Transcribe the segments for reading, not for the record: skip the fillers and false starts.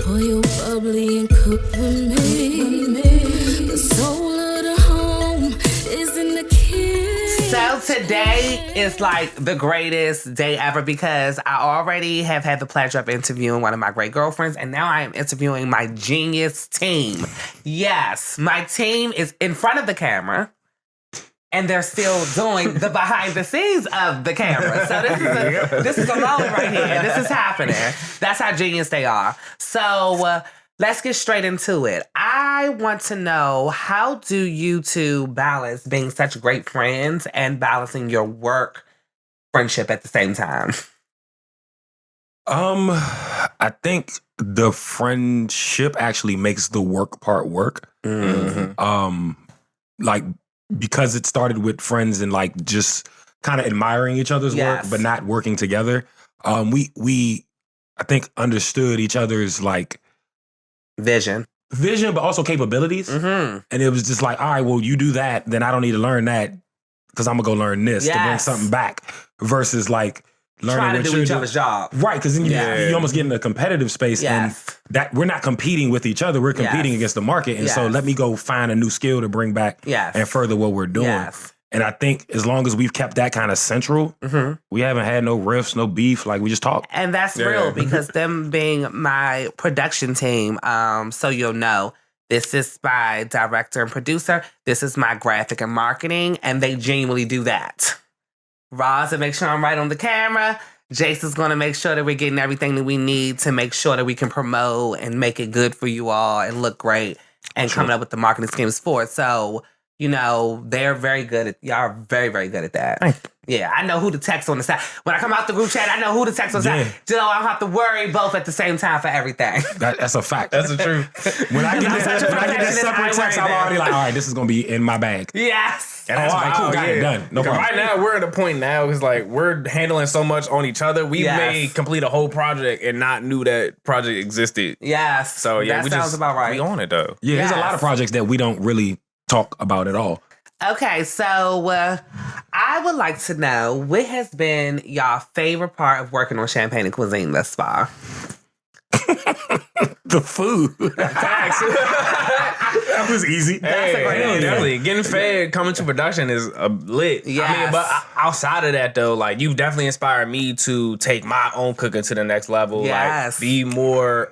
Pour your bubbly and cook with me. The soul of the home is in the kitchen. So today is like the greatest day ever because I already have had the pleasure of interviewing one of my great girlfriends, and now I am interviewing my genius team. Yes, my team is in front of the camera, and they're still doing the behind the scenes of the camera. So this is a moment right here. This is happening. That's how genius they are. So let's get straight into it. I want to know, how do you two balance being such great friends and balancing your work friendship at the same time? I think the friendship actually makes the work part work. Mm-hmm. Like, because it started with friends and like just kind of admiring each other's Yes. work, but not working together. We I think understood each other's like Vision, but also capabilities. Mm-hmm. And it was just like, all right, well, you do that, then I don't need to learn that because I'm gonna go learn this to bring Yes. something back. Versus like learning Trying to what do you're each doing. other's job. Right, because then you almost get in a competitive space, Yes. and that we're not competing with each other. We're competing Yes. against the market, and so Yes. let me go find a new skill to bring back Yes. and further what we're doing. Yes. And I think as long as we've kept that kind of central, Mm-hmm. we haven't had no riffs, no beef. Like we just talk. And that's real because them being my production team, so you'll know, this is my director and producer. This is my graphic and marketing, and they genuinely do that. Raza make sure I'm right on the camera. Jason's going to make sure that we're getting everything that we need to make sure that we can promote and make it good for you all and look great and coming up with the marketing schemes for it. So, you know, they're very good at, y'all are very, very good at that. Thank Yeah, I know who to text on the side. When I come out the group chat, I know who to text on the Yeah. side. So I don't have to worry both at the same time for everything. That's a fact. That's the truth. when I get I'm this, such a when I get this perfectionist, I separate worry text, I'm there. already like, all right, this is gonna be in my bag. Yes. And that's all right, cool, wild, got it done. No Because problem. right now, we're at a point now because like we're handling so much on each other. We Yes. may complete a whole project and not knew that project existed. Yes. So yeah, that we sounds just about right. We on it though. Yeah, there's a lot Yes. of projects that we don't really talk about at all. Okay, so I would like to know, what has been y'all favorite part of working on Champagne and Cuisine thus far? The food. That was easy. That's a great answer. Definitely. Getting fed, coming to production is lit. I Yes. mean, but outside of that though, like you've definitely inspired me to take my own cooking to the next level. Yes. Like be more,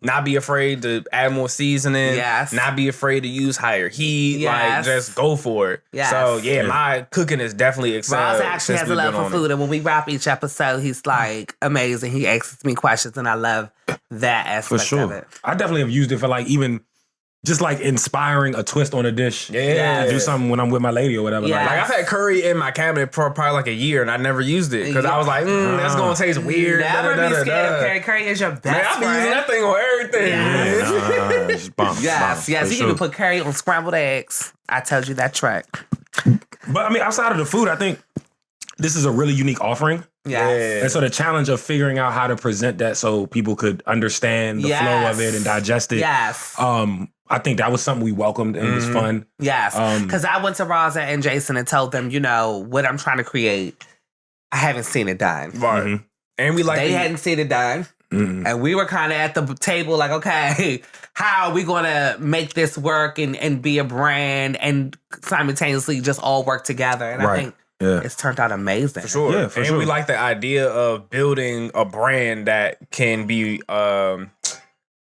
not be afraid to add more seasoning. Yes. Not be afraid to use higher heat. Yes. Like just go for it. Yes. So yeah, my cooking is definitely excelled. Roz actually has a love for food, and when we wrap each episode, he's like amazing. He asks me questions, and I love that For aspect of sure. it. I definitely have used it for like even just like inspiring a twist on a dish. Yeah. To do something when I'm with my lady or whatever. Yeah. Like, Like I've had curry in my cabinet for probably like a year, and I never used it because I was like, that's gonna taste weird. Never be da-da-da-da-da. scared of curry. Curry is your best Man, I be friend. using that thing on everything. Yeah. it's bomb. Yes, bomb, yes. for You sure. can put curry on scrambled eggs. I told you that trick. But I mean, outside of the food, I think this is a really unique offering. Yes. And so the challenge of figuring out how to present that so people could understand the flow of it and digest it. Yes. I think that was something we welcomed and was fun. Yes. Because I went to Raza and Jason and told them, you know, what I'm trying to create, I haven't seen it done. Right. Mhm. And we like They hadn't seen it done. And we were kind of at the table like, okay, how are we going to make this work and be a brand and simultaneously just all work together? And I Right. think Yeah. it's turned out amazing. for sure. Yeah, for and sure. we like the idea of building a brand that can be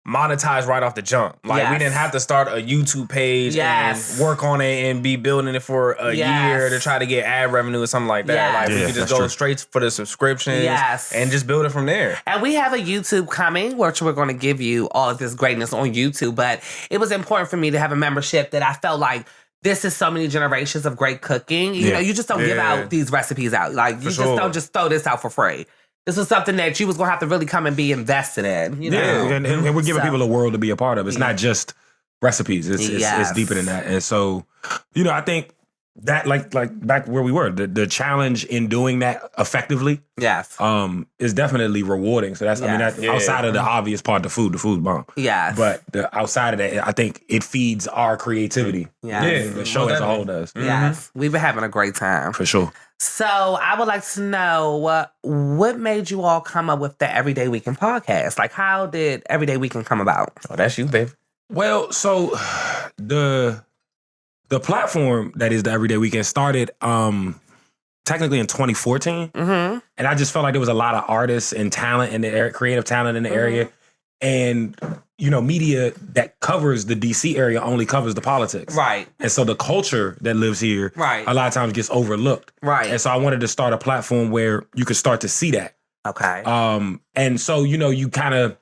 monetized right off the jump. Like we Yes. didn't have to start a YouTube page Yes. and work on it and be building it for a Yes. year to try to get ad revenue or something like that. Yes. Like we Yeah, could just that's go true. straight for the subscriptions Yes. and just build it from there. And we have a YouTube coming, which we're going to give you all of this greatness on YouTube. But it was important for me to have a membership that I felt like this is so many generations of great cooking. You know, you just don't give out these recipes out. Like, you just sure. don't just throw this out for free. This is something that you was going to have to really come and be invested in. You know? Yeah, and we're giving So- people the world to be a part of. It's not just recipes. It's Yes. deeper than that. And so, you know, I think that like back where we were, the challenge in doing that effectively Yes. is definitely rewarding. So that's I mean Yes. that outside of the obvious part, the food's bomb. Yes. But the outside of that, I think it feeds our creativity. Yes. Yeah, the show as a whole does. Yes. We've been having a great time. For sure. So I would like to know what made you all come up with the Everyday Weekend podcast? Like, how did Everyday Weekend come about? Oh, that's you, baby. Well, so the platform that is the Everyday Weekend started technically in 2014. Mm-hmm. And I just felt like there was a lot of artists and talent in the area, creative talent in the area. And, media that covers the DC area only covers the politics. Right. And so the culture that lives here, Right. a lot of times gets overlooked. Right. And so I wanted to start a platform where you could start to see that. Okay. And so, you kind of,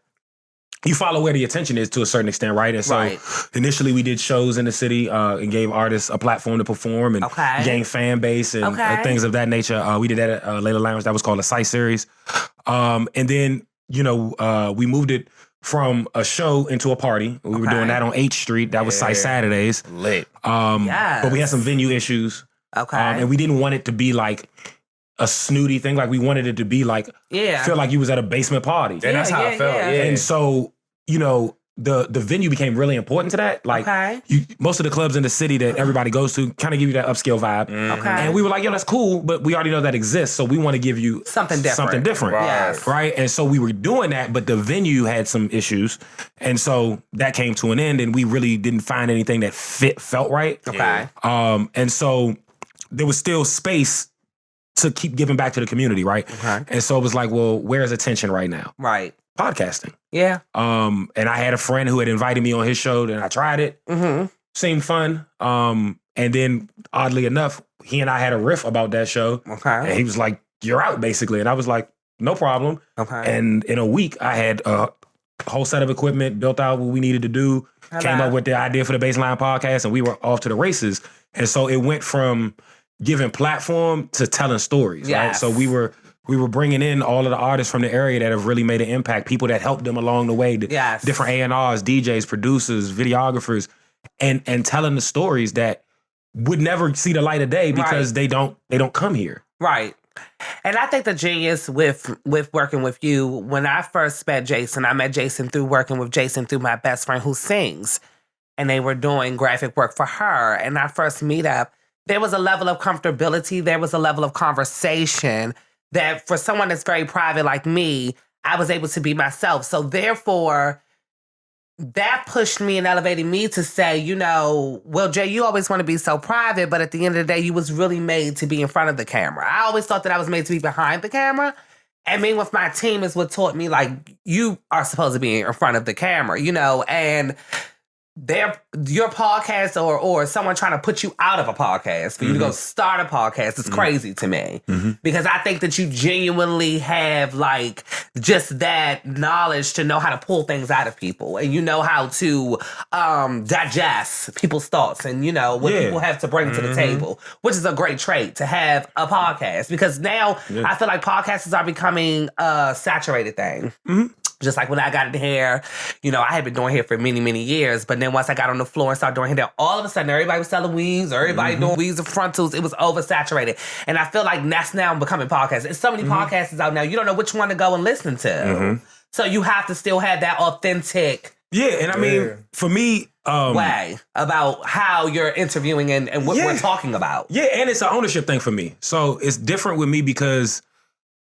you follow where the attention is to a certain extent, right? And so initially we did shows in the city and gave artists a platform to perform and gain fan base and things of that nature. We did that at Layla Lounge. That was called a Site Series. And then, we moved it from a show into a party. We were doing that on 8th Street. That was Site Saturdays. Lit. But we had some venue issues. Okay. And we didn't want it to be like a snooty thing. Like we wanted it to be like, feel like you was at a basement party. And that's how I felt. Yeah. And so, the venue became really important to that. Like most of the clubs in the city that everybody goes to kind of give you that upscale vibe. Okay. And we were like, yo, that's cool, but we already know that exists. So we want to give you something different. Right. Yes. Right. And so we were doing that, but the venue had some issues. And so that came to an end and we really didn't find anything that felt right. Okay. And so there was still space to keep giving back to the community, right? Okay. And so it was like, well, where's attention right now? Right. Podcasting. Yeah. And I had a friend who had invited me on his show, and I tried it. Mm-hmm. Seemed fun. And then, oddly enough, he and I had a riff about that show. Okay. And he was like, "You're out," basically. And I was like, "No problem." Okay. And in a week, I had a whole set of equipment, built out what we needed to do, came up with the idea for the Baseline podcast, and we were off to the races. And so it went from giving platform to telling stories, right? So we were bringing in all of the artists from the area that have really made an impact, people that helped them along the way, different A&Rs, DJs, producers, videographers, and telling the stories that would never see the light of day because they don't come here. Right. And I think the genius with working with you, when I first met Jason, I met Jason through working with Jason through my best friend who sings. And they were doing graphic work for her. And our first meetup, there was a level of comfortability, there was a level of conversation that for someone that's very private like me, I was able to be myself. So therefore, that pushed me and elevated me to say, well, Jay, you always want to be so private, but at the end of the day, you was really made to be in front of the camera. I always thought that I was made to be behind the camera. And being with my team is what taught me, like, you are supposed to be in front of the camera, and your podcast or someone trying to put you out of a podcast for you to go start a podcast is crazy to me because I think that you genuinely have like just that knowledge to know how to pull things out of people and you know how to digest people's thoughts and what people have to bring to the table, which is a great trait to have a podcast because now I feel like podcasts are becoming a saturated thing. Just like when I got in hair, I had been doing hair for many, many years. But then once I got on the floor and started doing hair, all of a sudden everybody was selling weaves, everybody doing weaves and frontals. It was oversaturated. And I feel like that's now becoming podcasts. There's so many podcasts out now, you don't know which one to go and listen to. So you have to still have that authentic and I mean, for me... way about how you're interviewing and what we're talking about. Yeah, and it's an ownership thing for me. So it's different with me because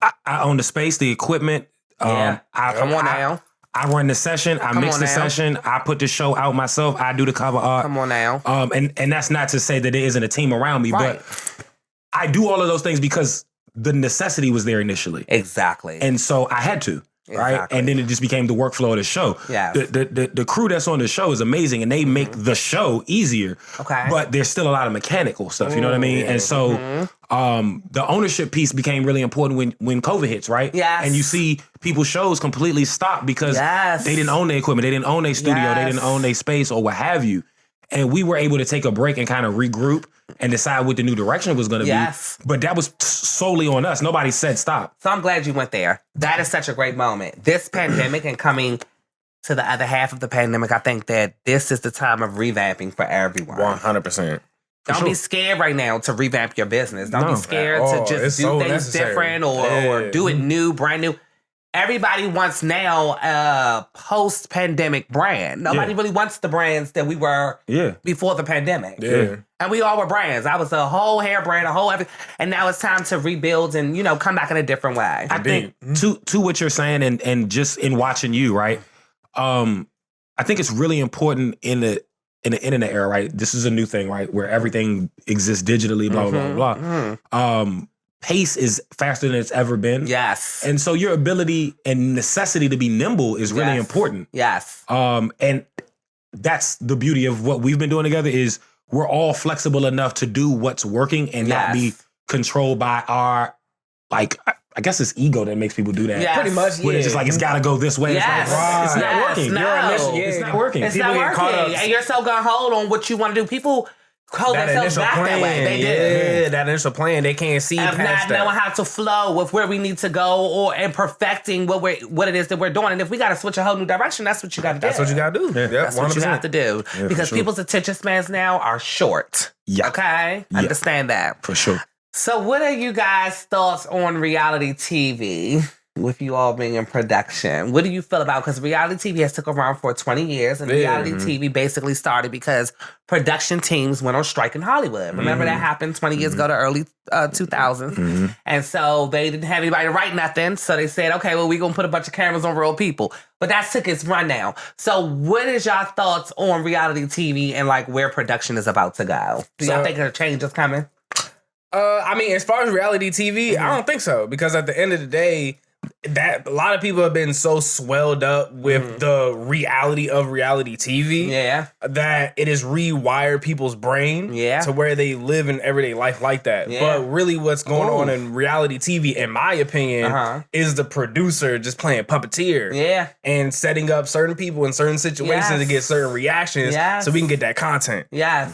I own the space, the equipment. Come on now. I run the session. I mix the session. I put the show out myself. I do the cover art. Come on now. And that's not to say that there isn't a team around me, but I do all of those things because the necessity was there initially. Exactly. And so I had to. Right. Exactly. And then it just became the workflow of the show. Yeah. The crew that's on the show is amazing and they make the show easier. Okay. But there's still a lot of mechanical stuff, you know what I mean? And so the ownership piece became really important when COVID hits, right? Yes. And you see people's shows completely stop because they didn't own their equipment, they didn't own their studio, they didn't own their space or what have you. And we were able to take a break and kind of regroup and decide what the new direction was going to be. But that was solely on us. Nobody said stop. So I'm glad you went there. That is such a great moment. This pandemic and coming to the other half of the pandemic, I think that this is the time of revamping for everyone. 100%. Don't be scared right now to revamp your business. Don't be scared to just do things different or do it new, brand new. everybody wants now a post-pandemic brand. Nobody really wants the brands that we were before the pandemic. Yeah. And we all were brands. I was a whole hair brand, and now it's time to rebuild and, come back in a different way. I think to what you're saying and just in watching you, right? I think it's really important in the internet era, right? This is a new thing, right? Where everything exists digitally, blah, blah, blah, blah. Pace is faster than it's ever been. Yes. And so your ability and necessity to be nimble is really important. Yes. And that's the beauty of what we've been doing together is we're all flexible enough to do what's working and not be controlled by our, like, I guess it's ego that makes people do that. Yes. Pretty much, Where it's just like, it's got to go this way. Yes. It's not working. No. It's not working. It's People not get caught working. up. And you're so gonna hold on what you want to do. People hold themselves back that way. They do. That initial plan, they can't see of past not that. knowing how to flow with where we need to go and perfecting what it is that we're doing. And if we got to switch a whole new direction, that's what you got to do. That's what you got to do. Yeah. That's what you have to do. Yeah, because people's attention spans now are short. Yeah. Okay? Yeah. Understand that. For sure. So what are you guys' thoughts on reality TV with you all being in production? What do you feel about, because reality TV has took around for 20 years and reality TV basically started because production teams went on strike in Hollywood. Remember that happened 20 years ago to early 2000s? And so they didn't have anybody to write nothing. So they said, okay, well, we're going to put a bunch of cameras on real people. But that took its run now. So what is y'all thoughts on reality TV and like where production is about to go? Do y'all think a change is coming? I mean, as far as reality TV, I don't think so. Because at the end of the day, that a lot of people have been so swelled up with the reality of reality TV that it has rewired people's brain to where they live in everyday life like that. But really what's going on in reality TV, in my opinion, is the producer just playing puppeteer and setting up certain people in certain situations to get certain reactions so we can get that content.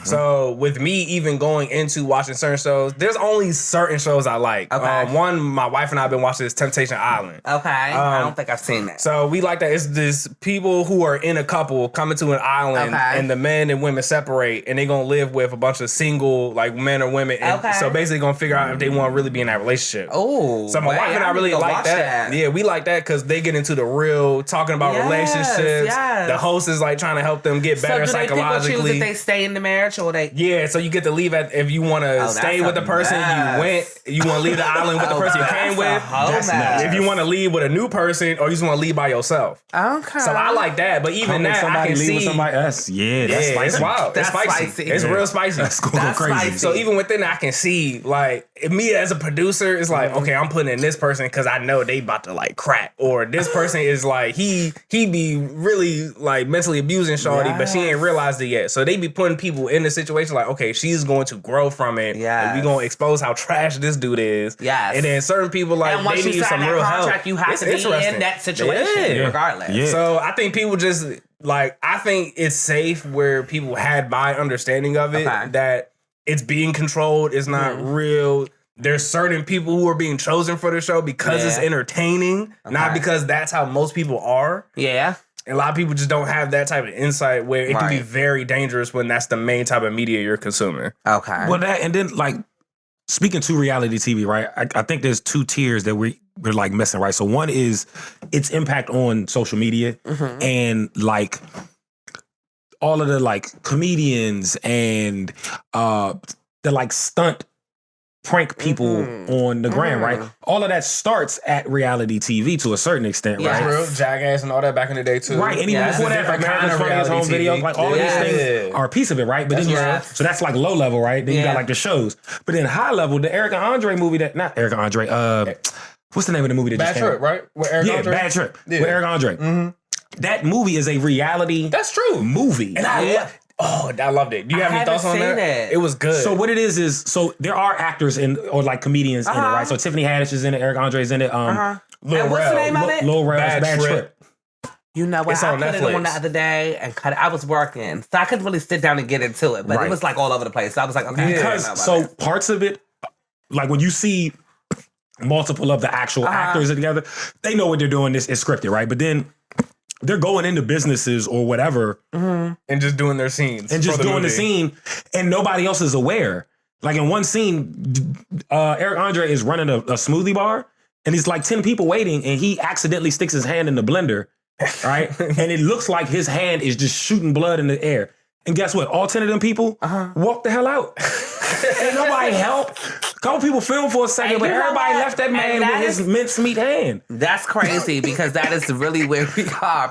So with me even going into watching certain shows, there's only certain shows I like. One, my wife and I have been watching this Temptation Island. Okay. I don't think I've seen that. So we like that. It's this people who are in a couple coming to an island and the men and women separate and they're going to live with a bunch of single like men or women. And so basically going to figure out if they want to really be in that relationship. Oh. So my wife and I really like that. Yeah, we like that because they get into the real talking about relationships. The host is like trying to help them get better psychologically. So do they pick or choose if they stay in the marriage or they... Yeah, so you get to leave if you want to stay with the person you want to leave the island with the person you came with. If you want to leave with a new person or you just want to leave by yourself. Okay. So I like that, but even that I can see with somebody else. That's spicy. It's wild. It's spicy. It's real spicy. That's going crazy. Spicy. So even within that, I can see like me as a producer is like, okay, I'm putting in this person because I know they about to like crack, or this person is like he be really like mentally abusing shorty, but she ain't realized it yet. So they be putting people in the situation like, okay, she's going to grow from it. And we gonna expose how trash this dude is. And then certain people like they need some real help. You have to be in that situation regardless. So I think people just like, I think it's safe where people had my understanding of it that it's being controlled. It's not real. There's certain people who are being chosen for the show because it's entertaining, not because that's how most people are. And a lot of people just don't have that type of insight where it can be very dangerous when that's the main type of media you're consuming. Well, that, and then like speaking to reality TV, right? I think there's two tiers that we're like missing, right? So one is its impact on social media and like all of the like comedians and the like stunt prank people on the gram, right? All of that starts at reality TV to a certain extent, right? Real Jackass and all that back in the day too. Right, and even before that, like America's Funniest Home Videos, like all of these things are a piece of it, right? But then so that's like low level, right? Then you got like the shows. But then high level, the Eric and Andre movie not Eric and Andre, what's the name of the movie that just came out? Bad Trip, right? With Eric Andre? Bad Trip with Eric Andre. That movie is a reality movie. And I loved it. Do you have any thoughts on that? It was good. So what it is so there are actors or like comedians in it, right? So Tiffany Haddish is in it, Eric Andre is in it. And what's the name of it? Lil Rel, Bad Trip. You know what? It's on I put Netflix. it on the other day and cut it. I was working, so I couldn't really sit down and get into it. But it was like all over the place. So I was like, okay. Because parts of it, like when you see multiple of the actual actors together, they know what they're doing. This is scripted, right? But then they're going into businesses or whatever and just doing their scenes. And just doing the scene and nobody else is aware. Like in one scene, Eric Andre is running a smoothie bar and it's like 10 people waiting, and he accidentally sticks his hand in the blender, right? And it looks like his hand is just shooting blood in the air. And guess what? All 10 of them people walked the hell out. Ain't nobody help. A couple people filmed for a second, but everybody left that man with his mincemeat hand. That's crazy because that is really where we are.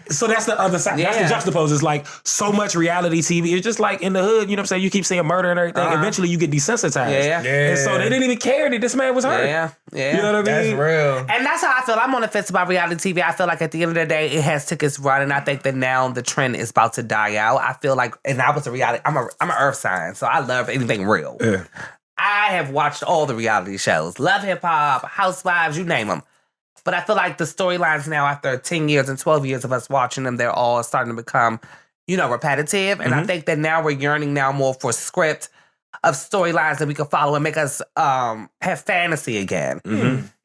So that's the other side. Yeah. That's the juxtapose. It's like so much reality TV. It's just like in the hood, you know what I'm saying? You keep seeing murder and everything. Eventually you get desensitized. Yeah. And so they didn't even care that this man was hurt. Yeah. You know what I mean? That's real. And that's how I feel. I'm on the fence about reality TV. I feel like at the end of the day, it has took its run, and I think that now the trend is about to die out. I feel like, and I was a reality. I'm an earth sign, so I love anything real. Yeah. I have watched all the reality shows, Love Hip Hop, Housewives, you name them. But I feel like the storylines now, after 10 years and 12 years of us watching them, they're all starting to become, repetitive. And I think that now we're yearning now more for script of storylines that we can follow and make us have fantasy again.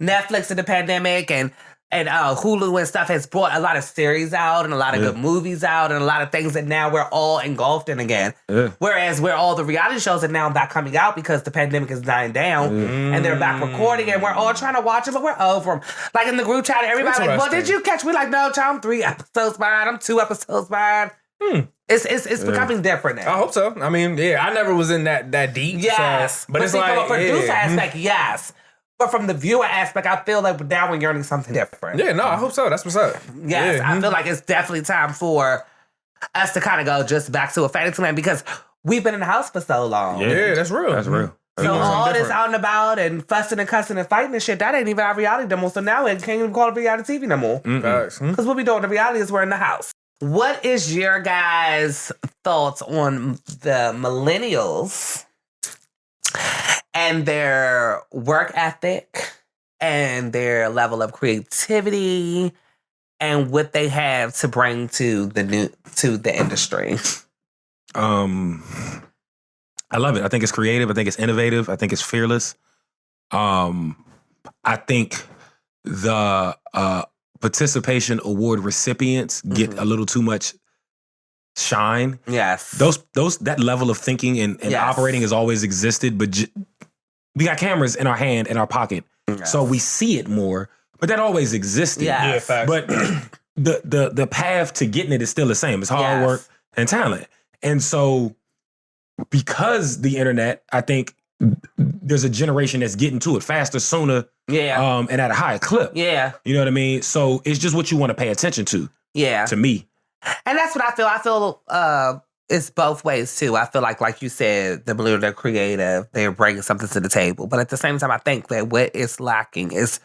Netflix in the pandemic and Hulu and stuff has brought a lot of series out and a lot of good movies out and a lot of things that now we're all engulfed in again. Whereas where all the reality shows are now back coming out because the pandemic is dying down and they're back recording and we're all trying to watch them, but we're over them. Like in the group chat, everybody like, well, did you catch? We're like, no, child, I'm 3 episodes behind. I'm 2 episodes behind. It's becoming different now. I hope so. I mean, I never was in that deep. Yes. So, but it's see, like, from a producer aspect, yes. But from the viewer aspect, I feel like now we're yearning something different. Yeah, no, I hope so. That's what's up. Yes, I feel like it's definitely time for us to kind of go just back to a fantasy land because we've been in the house for so long. Yeah, that's real. That's real. So all this out and about and fussing and cussing and fighting and shit, that ain't even our reality no more. So now it can't even call it reality TV no more. Because what we doing, the reality is we're in the house. What is your guys' thoughts on the millennials and their work ethic and their level of creativity and what they have to bring to the industry? I love it. I think it's creative. I think it's innovative. I think it's fearless. I think the participation award recipients get a little too much shine. Yes. That level of thinking and operating has always existed, but we got cameras in our hand, in our pocket, so we see it more. But that always existed. Yeah, facts. But the path to getting it is still the same. It's hard work and talent. And so because the internet, I think there's a generation that's getting to it faster, sooner, and at a higher clip. Yeah. You know what I mean? So it's just what you want to pay attention to. Yeah. To me. And that's what I feel. I feel it's both ways too. I feel like you said, the millennials, they're creative, they're bringing something to the table. But at the same time, I think that what is lacking is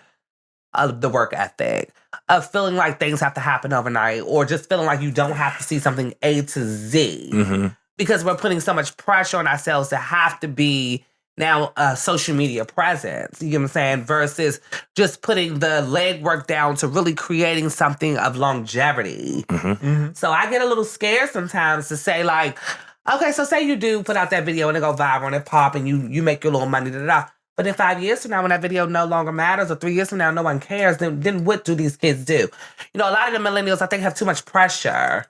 the work ethic of feeling like things have to happen overnight, or just feeling like you don't have to see something A to Z because we're putting so much pressure on ourselves to have to be now a social media presence, you know what I'm saying, versus just putting the legwork down to really creating something of longevity. So I get a little scared sometimes to say like, okay, so say you do put out that video and it go viral and it pop and you make your little money, but in 5 years from now when that video no longer matters, or 3 years from now no one cares, then what do these kids do? You know, a lot of the millennials I think have too much pressure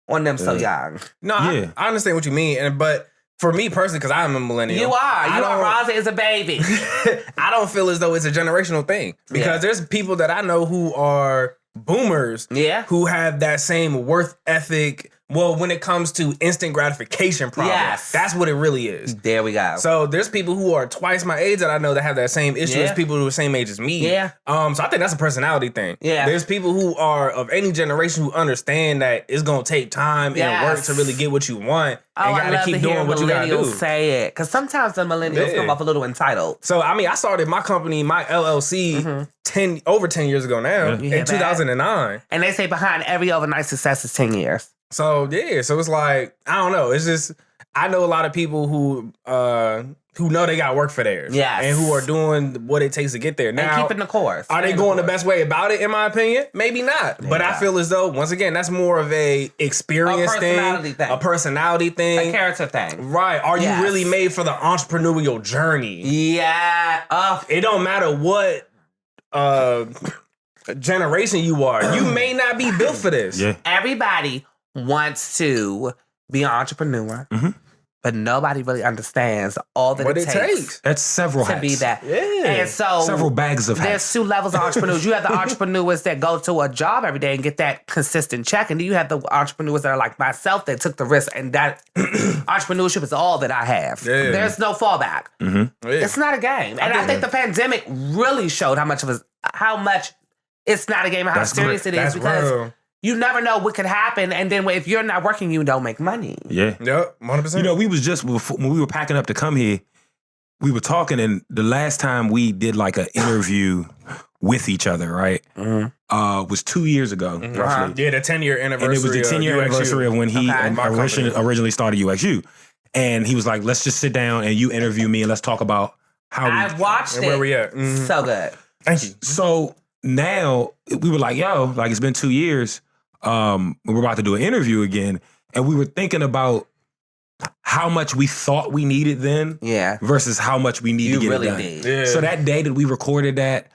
on them so young. No, I understand what you mean, but for me personally, because I'm a millennial. You are. Raza is a baby. I don't feel as though it's a generational thing. Because there's people that I know who are boomers who have that same worth ethic. Well, when it comes to instant gratification problems, that's what it really is. There we go. So there's people who are twice my age that I know that have that same issue as people who are the same age as me. So I think that's a personality thing. There's people who are of any generation who understand that it's gonna take time and work to really get what you want. And gotta keep doing what you gotta do. Say it, because sometimes the millennials come off a little entitled. So I mean, I started my company, my LLC, over 10 years ago now, in 2009. And they say behind every overnight success is 10 years. So so it's like, I don't know. It's just, I know a lot of people who know they got work for theirs. And who are doing what it takes to get there. Now, and keeping the course. Are they going the best way about it, in my opinion? Maybe not. But I feel as though, once again, that's more of a experience thing. A personality thing. A character thing. Right. Are you really made for the entrepreneurial journey? Yeah. It don't matter what generation you are. You may not be built for this. Everybody wants to be an entrepreneur. but nobody really understands all that what it takes. That's several to hats. be that. Yeah. And so several bags of there's hats. two levels of entrepreneurs. You have the entrepreneurs that go to a job every day and get that consistent check. And then you have the entrepreneurs that are like myself that took the risk. And that entrepreneurship is all that I have. Yeah. There's no fallback. Yeah. It's not a game. And I think the pandemic really showed how much it's not a game and how serious it is, because real. you never know what could happen. And then if you're not working, you don't make money. Yeah. Yep, 100%. You know, we was just, when we were packing up to come here, we were talking, and the last time we did like an interview with each other, right, was 2 years ago, roughly. Yeah, the 10-year anniversary. And it was the 10-year anniversary of when he originally started UxU. And he was like, let's just sit down and you interview me and let's talk about how I watched it. Where we at. So good. Thank you. So now we were like, yo, like it's been 2 years. We're about to do an interview again. And we were thinking about how much we thought we needed then versus how much we need to get it done. Did. So that day that we recorded that,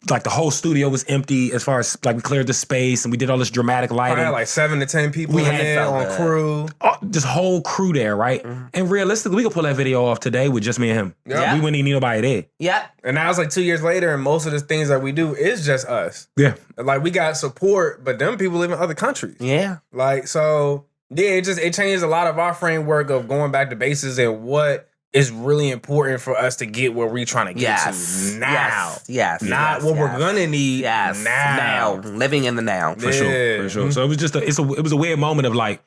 like the whole studio was empty as far as like we cleared the space and we did all this dramatic lighting. I had like 7 to 10 people in there on crew. This whole crew there, right? And realistically, we could pull that video off today with just me and him. Yeah. We wouldn't even need nobody there. Yep. And now it's like 2 years later, and most of the things that we do is just us. Yeah. Like we got support, but them people live in other countries. Yeah. Like, so yeah, it changed a lot of our framework of going back to bases and what is really important for us to get where we're trying to get to now. Yes. Not what we're gonna need now. Living in the now. For sure. So it was just it was a weird moment of like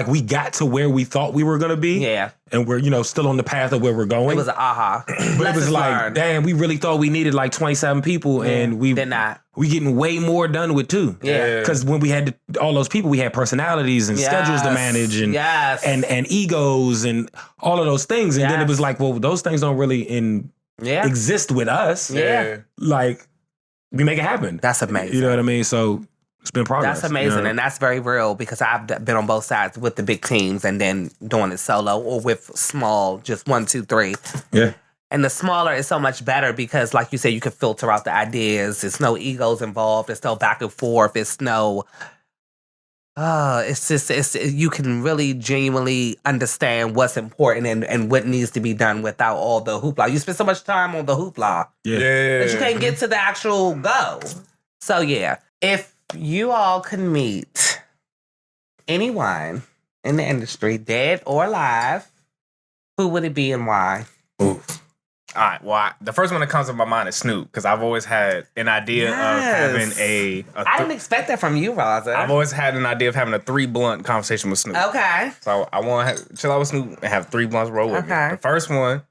we got to where we thought we were gonna be. Yeah. And we're, still on the path of where we're going. It was an aha. But it was like, damn, we really thought we needed like 27 people and we did not. We getting way more done with 2. Yeah. Because when we had all those people, we had personalities and schedules to manage and and egos and all of those things. And then it was like, well, those things don't really exist with us. Yeah. Like, we make it happen. That's amazing. You know what I mean? So it's been progress. That's amazing. And that's very real because I've been on both sides with the big teams and then doing it solo or with small, just 1, 2, 3. Yeah. And the smaller is so much better because, like you said, you can filter out the ideas. There's no egos involved. There's no back and forth. It's no... you can really genuinely understand what's important and what needs to be done without all the hoopla. You spend so much time on the hoopla that you can't get to the actual go. So, yeah. If you all could meet anyone in the industry, dead or alive, who would it be and why? Ooh. All right. Well, the first one that comes to my mind is Snoop because I've always had an idea of having I didn't expect that from you, Raza. I've always had an idea of having a 3 blunt conversation with Snoop. Okay. So I want to chill out with Snoop and have 3 blunts roll with me. The first one,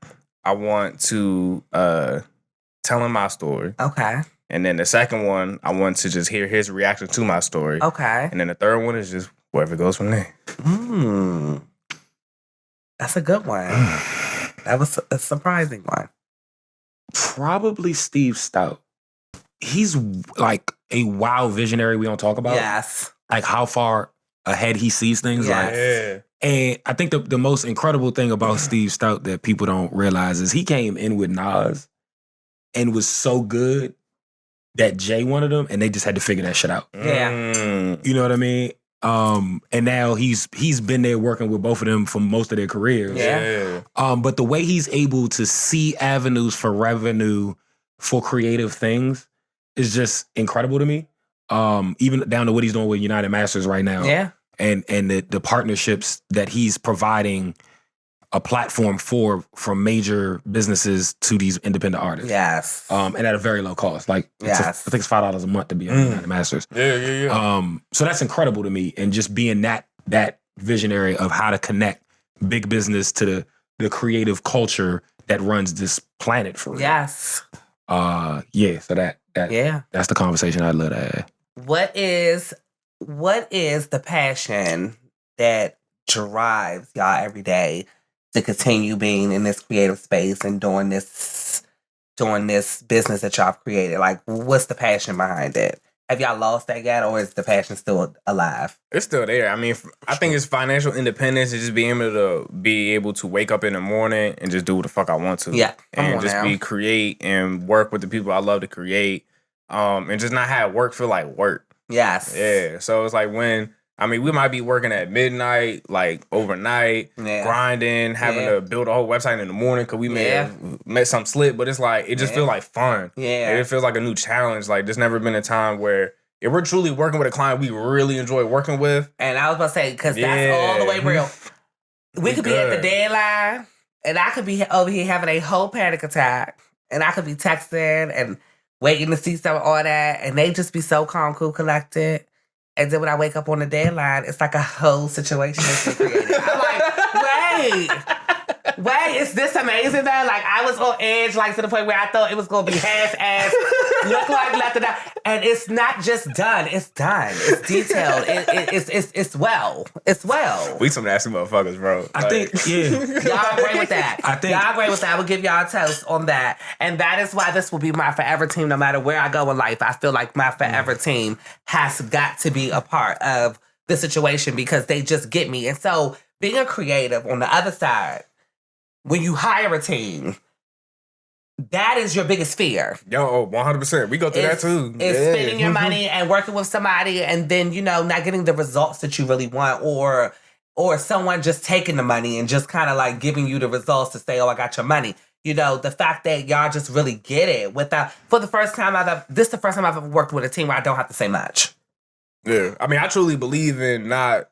I want to tell him my story. Okay. And then the second one, I want to just hear his reaction to my story. Okay. And then the third one is just wherever it goes from there. That's a good one. That was a surprising one. Probably Steve Stout. He's like a wild visionary we don't talk about. Yes. Like how far ahead he sees things. Yes. And I think the most incredible thing about Steve Stout that people don't realize is he came in with Nas and was so good that Jay wanted him and they just had to figure that shit out. Yeah. You know what I mean? And now he's been there working with both of them for most of their careers. Yeah. But the way he's able to see avenues for revenue for creative things is just incredible to me. Even down to what he's doing with United Masters right now. Yeah. And the partnerships that he's providing a platform from major businesses to these independent artists. Yes. And at a very low cost. Like, I think it's $5 a month to be on United Masters. Yeah. So that's incredible to me. And just being that visionary of how to connect big business to the creative culture that runs this planet for real. Yes. So that's the conversation I'd love to have. What is the passion that drives y'all every day to continue being in this creative space and doing this business that y'all have created? Like, what's the passion behind it? Have y'all lost that yet, or is the passion still alive? It's still there. I mean, I think it's financial independence and just being able to wake up in the morning and just do what the fuck I want to. Yeah. And just create and work with the people I love to create. And just not have work feel like work. Yes. Yeah. So it's like when I mean, we might be working at midnight, like overnight, grinding, having to build a whole website in the morning because we may have met some slip, but it's like, it just feels like fun. Yeah. And it feels like a new challenge. Like, there's never been a time where if we're truly working with a client we really enjoy working with. And I was about to say, because that's all the way real. We could be at the deadline, and I could be over here having a whole panic attack, and I could be texting and waiting to see some all that, and they just be so calm, cool, collected. And then when I wake up on the deadline, it's like a whole situation that's been created. I'm like, wait, is this amazing though? Like, I was on edge, like to the point where I thought it was gonna be half-assed, look like left it out. And it's not just done, it's done. It's detailed. It's well. It's well. We some nasty motherfuckers, bro. I think, Y'all agree with that. Y'all agree with that. I will give y'all a toast on that. And that is why this will be my forever team no matter where I go in life. I feel like my forever team has got to be a part of the situation because they just get me. And so being a creative on the other side, when you hire a team, that is your biggest fear. Yo, 100%. We go through that too. It's spending your money and working with somebody and then, not getting the results that you really want or someone just taking the money and just kind of like giving you the results to say, oh, I got your money. The fact that y'all just really get it this is the first time I've ever worked with a team where I don't have to say much. Yeah. I mean, I truly believe in not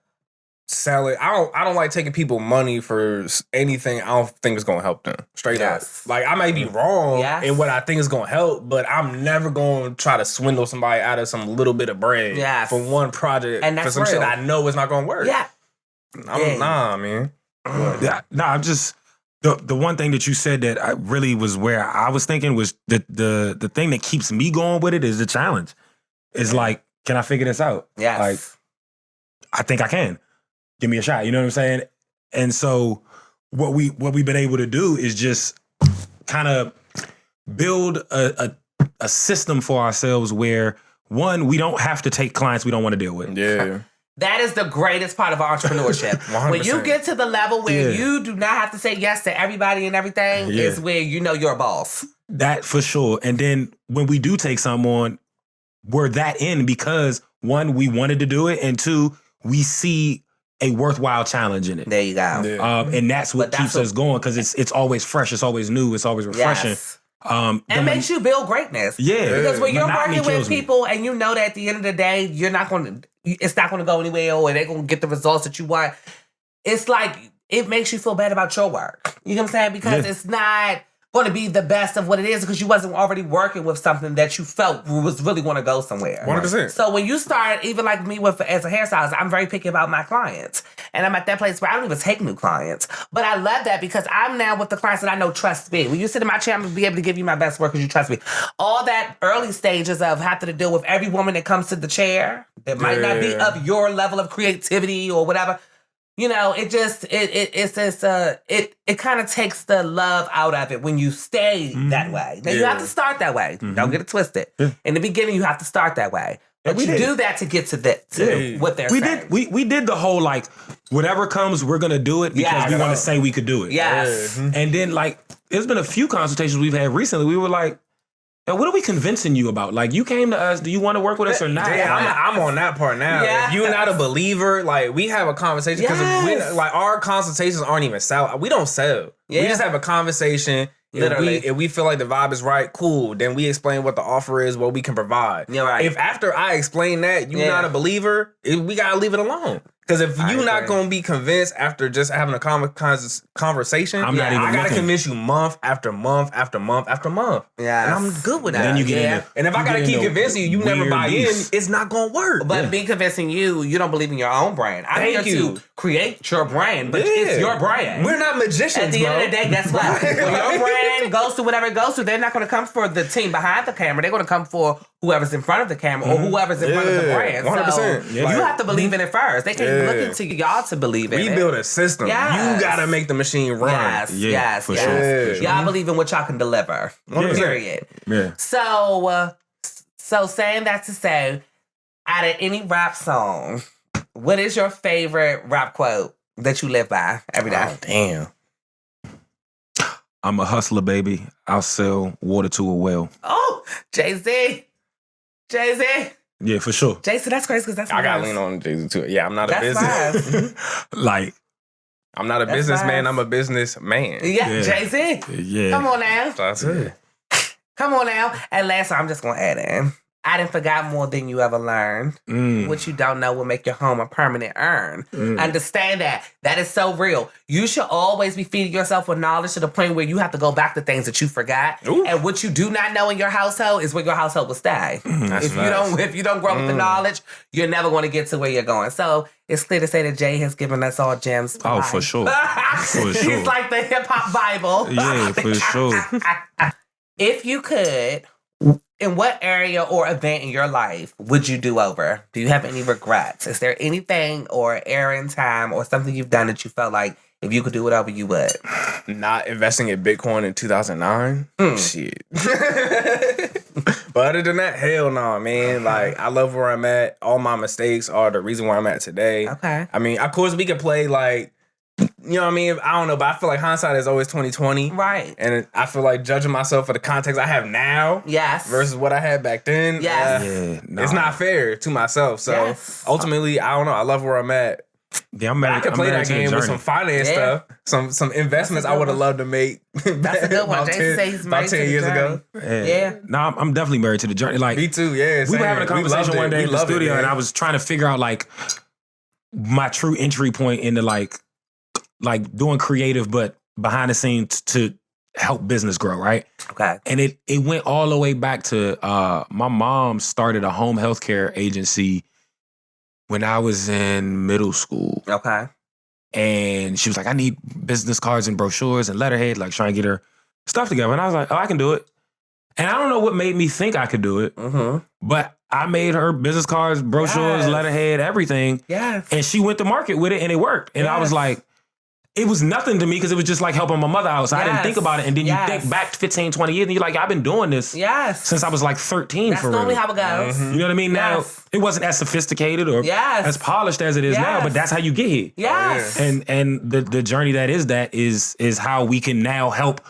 selling. I don't like taking people money for anything I don't think is gonna help them. Straight up. Like, I might be wrong in what I think is gonna help, but I'm never gonna try to swindle somebody out of some little bit of bread for one project and for some shit I know is not gonna work. Yeah. Nah, man. I'm just the one thing that you said that I really was where I was thinking was the thing that keeps me going with it is the challenge. It's like, can I figure this out? Yes. Like, I think I can. Give me a shot. You know what I'm saying? And so what we've been able to do is just kind of build a system for ourselves where, one, we don't have to take clients we don't want to deal with. Yeah. That is the greatest part of entrepreneurship. 100%. When you get to the level where you do not have to say yes to everybody and everything is where you're a boss. That for sure. And then when we do take something on, we're that in because, one, we wanted to do it, and two, we see a worthwhile challenge in it. There you go. Yeah. And that's what keeps us going because it's always fresh, it's always new, it's always refreshing. Yes. And makes you build greatness. Yeah. Because when you're working with people and you know that at the end of the day, it's not going to go anywhere or they're going to get the results that you want, it's like, it makes you feel bad about your work. You know what I'm saying? Because it's not going to be the best of what it is because you wasn't already working with something that you felt was really going to go somewhere. 100%. So when you start, even like me as a hairstylist, I'm very picky about my clients. And I'm at that place where I don't even take new clients. But I love that because I'm now with the clients that I know trust me. When you sit in my chair, I'm going to be able to give you my best work because you trust me. All that early stages of having to deal with every woman that comes to the chair that might not be of your level of creativity or whatever. It kind of takes the love out of it when you stay that way. Now you have to start that way. Don't get it twisted. In the beginning, you have to start that way. But you do that to get to what they're saying. We did the whole like, whatever comes, we're gonna do it because we want to say we could do it. Yes. And then like, there's been a few consultations we've had recently. We were like, what are we convincing you about? Like, you came to us. Do you want to work with us or not? Yeah, I'm on that part now. Yeah. If you're not a believer, like, we have a conversation because like our consultations aren't even sell. We don't sell. We just have a conversation. Literally. If we feel like the vibe is right, cool. Then we explain what the offer is, what we can provide. Yeah, right. If after I explain that you're not a believer, we gotta leave it alone. Because if you're not going to be convinced after just having a conversation, I got to convince you month after month after month after month. Yeah. And I'm good with that. Then you get into, and if I got to keep convincing you never buy in, it's not going to work. But me convincing you don't believe in your own brand. I'm here to create your brand, but it's your brand. We're not magicians, At the end of the day, guess what? When your brand goes to whatever it goes to, they're not going to come for the team behind the camera. They're going to come for whoever's in front of the camera or whoever's in front of the brand. 100%. So you have to believe in it first. They can't look into y'all to believe in it. We build a system. Yes. You got to make the machine run. Yes. Sure. Y'all believe in what y'all can deliver. Period. Yeah. So saying that to say, out of any rap song, what is your favorite rap quote that you live by every day? Oh, damn. I'm a hustler, baby. I'll sell water to a well. Oh, Jay-Z. Yeah, for sure. Jason, that's crazy because that's I got to lean on Jason too. Yeah, I'm not a that's business. Like, I'm not a businessman. I'm a businessman. Yeah, Jay-Z. Yeah. Come on now. That's it. Come on now. And last, I'm just going to add in. I done forgot more than you ever learned. What you don't know will make your home a permanent urn. Understand that. That is so real. You should always be feeding yourself with knowledge to the point where you have to go back to things that you forgot. Ooh. And what you do not know in your household is where your household will stay. If you don't grow with the knowledge, you're never going to get to where you're going. So it's clear to say that Jay has given us all gems. Oh, for sure. For sure. He's like the hip hop Bible. Yeah, for sure. If you could, in what area or event in your life would you do over? Do you have any regrets? Is there anything or era in time or something you've done that you felt like if you could do it over, you would? Not investing in Bitcoin in 2009? Shit. But other than that, hell no, man. Like, I love where I'm at. All my mistakes are the reason where I'm at today. Okay. I mean, of course, we can play like, you know what I mean? I don't know, but I feel like hindsight is always 20/20. Right. And I feel like judging myself for the context I have now versus what I had back then, it's not fair to myself. So ultimately, I don't know. I love where I'm at. Yeah, I'm married. I could play that game with some finance stuff, some investments I would have loved to make. That's a good one. Jason says he's married about 10 years ago. Yeah. No, I'm definitely married to the journey. Like, me too. Yeah. We were having a conversation one day in the studio, and I was trying to figure out like my true entry point into like doing creative, but behind the scenes to help business grow, right? Okay. And it went all the way back to my mom started a home healthcare agency when I was in middle school. Okay. And she was like, I need business cards and brochures and letterhead, like trying to get her stuff together. And I was like, oh, I can do it. And I don't know what made me think I could do it, but I made her business cards, brochures, letterhead, everything. Yes. And she went to market with it and it worked. And I was like, it was nothing to me because it was just like helping my mother out. So I didn't think about it. And then you think back 15, 20 years and you're like, I've been doing this since I was like 13 That's for real. That's normally how it goes. You know what I mean? Now, it wasn't as sophisticated or as polished as it is now, but that's how you get here. Yes. And the journey that is how we can now help.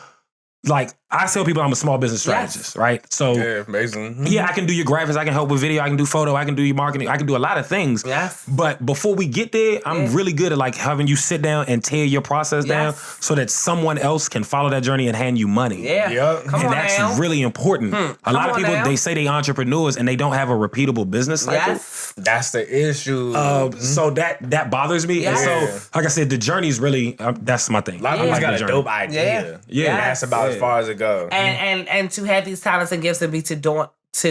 Like, I tell people I'm a small business strategist, right? So, amazing. Yeah, I can do your graphics, I can help with video, I can do photo, I can do your marketing, I can do a lot of things. Yes. But before we get there, I'm really good at like having you sit down and tear your process down so that someone else can follow that journey and hand you money. Yeah. Yep. Come and on that's now. really important. A lot of people, now. they say they entrepreneurs and they don't have a repeatable business cycle. Yes. That's the issue. So that bothers me. And so, like I said, the journey is really, that's my thing. A lot of people got a dope idea. Yeah. That's about as far as it goes. And to have these talents and gifts and be to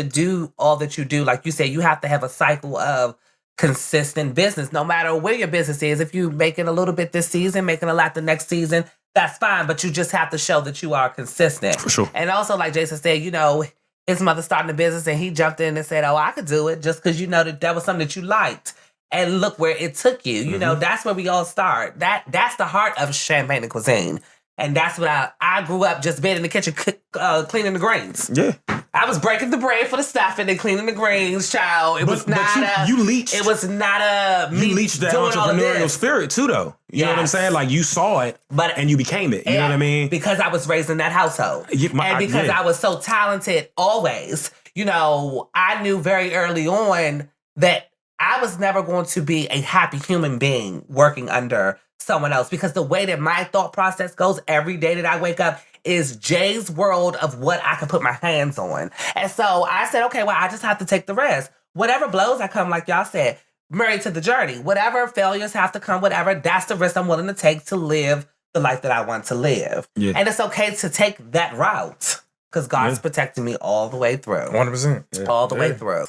do all that you do, like you said, you have to have a cycle of consistent business, no matter where your business is. If you're making a little bit this season, making a lot the next season, that's fine. But you just have to show that you are consistent. For sure. And also, like Jason said, you know, his mother starting a business and he jumped in and said, oh, I could do it just because you know that was something that you liked. And look where it took you. You know, that's where we all start. That's the heart of Champagne and Cuisine. And that's what I grew up just being in the kitchen cleaning the greens. Yeah. I was breaking the bread for the staff and then cleaning the greens, child. It was not you leached. It was not a You leached that entrepreneurial spirit too, though. You know what I'm saying? Like you saw it, and you became it. You know what I mean? Because I was raised in that household, and because I was so talented always. You know, I knew very early on that I was never going to be a happy human being working under someone else, because the way that my thought process goes every day that I wake up is Jay's world of what I can put my hands on. And so I said, okay, well, I just have to take the risk. Whatever blows I come, like y'all said, married to the journey. Whatever failures have to come, whatever, that's the risk I'm willing to take to live the life that I want to live. Yeah. And it's okay to take that route because God's protecting me all the way through. 100%. All the way through.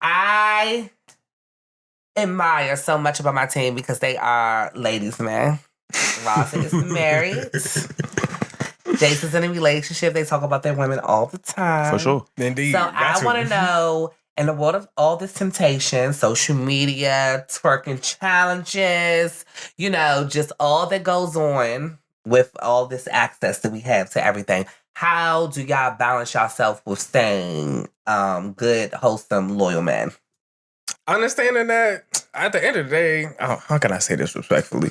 I admire so much about my team because they are ladies, man. Raza is married. Jason's in a relationship. They talk about their women all the time. For sure. Indeed. So I want to know, in the world of all this temptation, social media, twerking challenges, you know, just all that goes on with all this access that we have to everything, how do y'all balance yourself with staying good, wholesome, loyal men? Understanding that at the end of the day, how can I say this respectfully?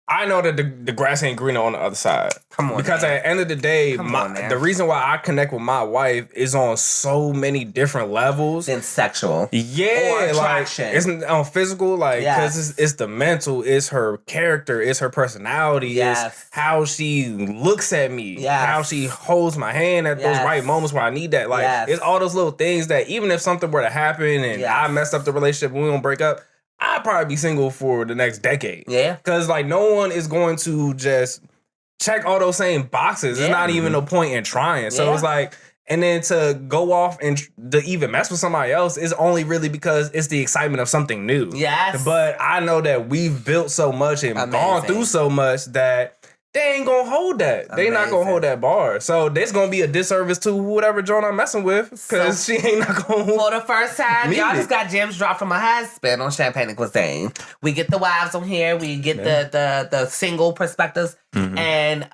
I know that the grass ain't greener on the other side. Come on, because man. at the end of the day, the reason why I connect with my wife is on so many different levels. Than sexual, yeah, or attraction. Like it's on physical, like because it's the mental, it's her character, it's her personality, it's how she looks at me, how she holds my hand at those right moments where I need that. Like it's all those little things that even if something were to happen and I messed up the relationship and we don't break up, I'd probably be single for the next decade. Yeah. Because, like, no one is going to just check all those same boxes. There's not even no point in trying. So it's like, and then to go off and to even mess with somebody else is only really because it's the excitement of something new. Yes. But I know that we've built so much and gone through so much that they ain't gonna hold that. They not gonna hold that bar. So there's gonna be a disservice to whatever Joan I'm messing with because she ain't not gonna. For the first time, y'all just got gems dropped from my husband on Champagne and Cuisine. We get the wives on here. We get the single perspectives, and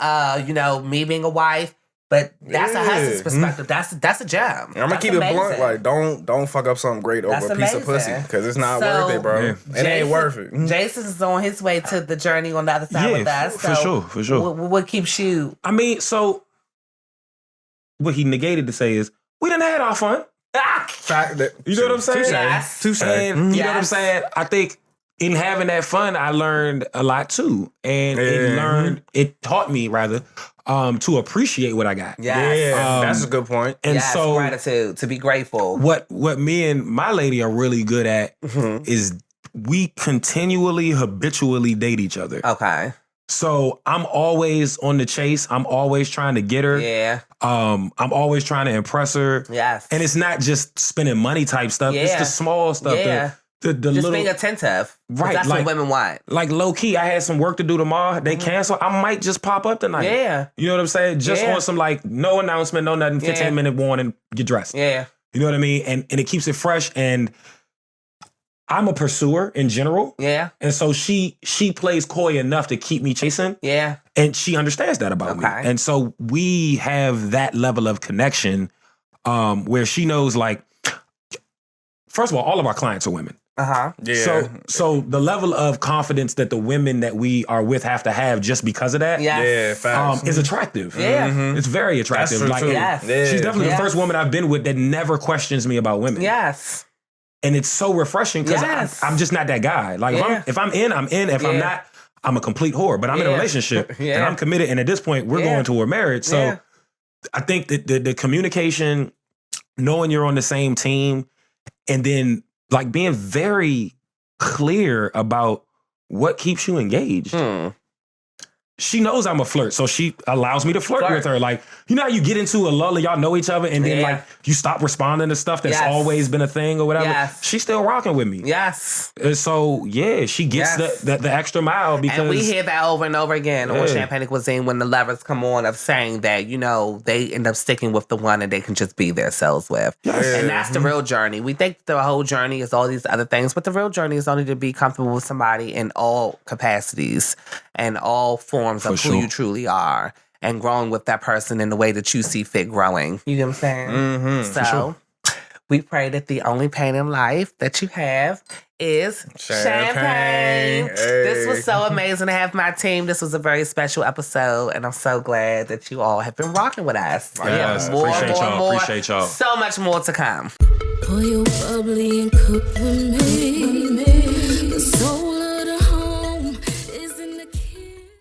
you know, me being a wife. But that's a husband's perspective. That's a gem. I'm gonna keep it blunt. Like, don't fuck up something great over a piece of pussy because it's not worth it, bro. It ain't worth it. Jason is on his way to the journey on the other side with us. So for sure. What keeps you? I mean, so what he negated to say is we done had our fun. You know what I'm saying? Touche. And you know what I'm saying? I think in having that fun, I learned a lot too, and it taught me rather. To appreciate what I got. That's a good point. And so gratitude, to be grateful. What me and my lady are really good at is we continually, habitually date each other. Okay. So I'm always on the chase. I'm always trying to get her. Yeah. I'm always trying to impress her. Yes. And it's not just spending money type stuff. It's the small stuff. Yeah. The just little, being attentive. Right. That's what women want. Like low key, I had some work to do tomorrow. They cancel. I might just pop up tonight. Yeah. You know what I'm saying? Just on some like no announcement, no nothing, 15-minute warning, get dressed. Yeah. You know what I mean? And it keeps it fresh. And I'm a pursuer in general. Yeah. And so she plays coy enough to keep me chasing. Yeah. And she understands that about me. And so we have that level of connection where she knows like, first of all of our clients are women. Yeah. So the level of confidence that the women that we are with have to have just because of that, is attractive. Yeah, it's very attractive. That's like, she's definitely the first woman I've been with that never questions me about women. Yes, and it's so refreshing because I'm just not that guy. Like if I'm in, I'm in. If I'm not, I'm a complete whore. But I'm in a relationship and I'm committed. And at this point, we're going toward marriage. So I think that the communication, knowing you're on the same team, and then like being very clear about what keeps you engaged. She knows I'm a flirt, so she allows me to flirt with her. Like, you know how you get into a lull and y'all know each other and then like you stop responding to stuff that's always been a thing or whatever? Yes. She's still rocking with me. Yes. And so, she gets the extra mile because... And we hear that over and over again on Champagne and Cuisine when the levers come on of saying that, you know, they end up sticking with the one that they can just be themselves with. Yes. And that's the real journey. We think the whole journey is all these other things, but the real journey is only to be comfortable with somebody in all capacities and all forms of who you truly are, and growing with that person in the way that you see fit growing. You get what I'm saying? Mm-hmm, so we pray that the only pain in life that you have is champagne. Hey. This was so amazing to have my team. This was a very special episode, and I'm so glad that you all have been rocking with us. Yes, appreciate y'all. So much more to come. Pour your bubbly and cook with me.